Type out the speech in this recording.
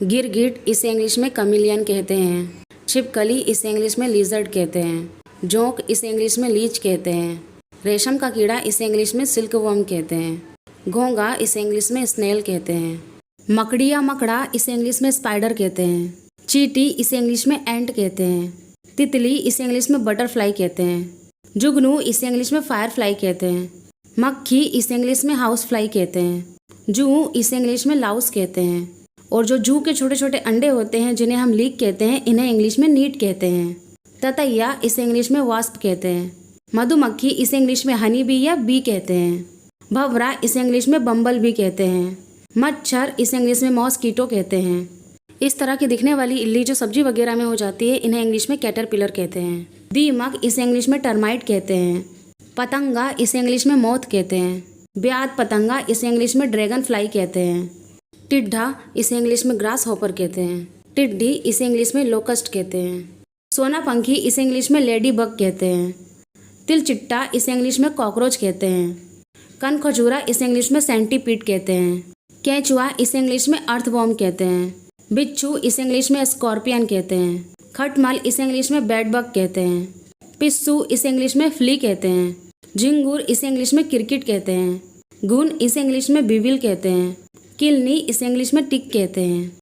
गिरगिट इसे इंग्लिश में कमिलियन कहते हैं। छिपकली इसे इंग्लिश में लिजर्ड कहते हैं। जोंक इसे इंग्लिश में लीच कहते हैं। रेशम का कीड़ा इसे इंग्लिश में सिल्क वर्म कहते हैं। घोंघा इसे इंग्लिश में स्नेल कहते हैं। मकड़ी या मकड़ा इसे इंग्लिश में स्पाइडर कहते हैं। चींटी इसे इंग्लिश में एंट कहते हैं। तितली इसे इंग्लिश में बटरफ्लाई कहते हैं। जुगनू इसे इंग्लिश में फायरफ्लाई कहते हैं। मक्खी इसे इंग्लिश में हाउस फ्लाई कहते हैं। जू इसे इंग्लिश में लाउस कहते हैं। और जो जू के छोटे छोटे अंडे होते हैं जिन्हें हम लीक कहते हैं, इन्हें इंग्लिश में नीट कहते हैं। ततैया इसे इंग्लिश में वास्प कहते हैं। मधुमक्खी इसे इंग्लिश में हनी बी या बी कहते हैं। भंवरा इसे इंग्लिश में बम्बल बी कहते हैं। मच्छर इसे इंग्लिश में मॉस्कीटो कहते हैं। इस तरह की दिखने वाली इल्ली जो सब्जी वगैरह में हो जाती है, इन्हें इंग्लिश में कैटरपिलर कहते हैं। दीमक इसे इंग्लिश में टर्माइट कहते हैं। पतंगा इसे इंग्लिश में मोथ कहते हैं। ब्यात पतंगा इसे इंग्लिश में ड्रैगन फ्लाई कहते हैं। टिड्ढा इसे इंग्लिश में ग्रास हॉपर कहते हैं। टिड्डी इसे इंग्लिश में लोकस्ट कहते हैं। सोना पंखी इसे इंग्लिश में लेडी बग कहते हैं। तिलचिट्टा इसे इंग्लिश में कॉकरोच कहते हैं। कनखजूरा इसे इंग्लिश में सेंटीपीड कहते हैं। केंचुआ इसे इंग्लिश में अर्थवॉर्म कहते हैं। बिच्छू इसे इंग्लिश में स्कॉर्पियन कहते हैं। खटमल इसे इंग्लिश में बेड बग कहते हैं। पिस्सू इसे इंग्लिश में फ्ली कहते हैं। झिंगुर इसे इंग्लिश में क्रिकेट कहते हैं। घुन इसे इंग्लिश में बिविल कहते हैं। किलनी इसे इंग्लिश में टिक कहते हैं।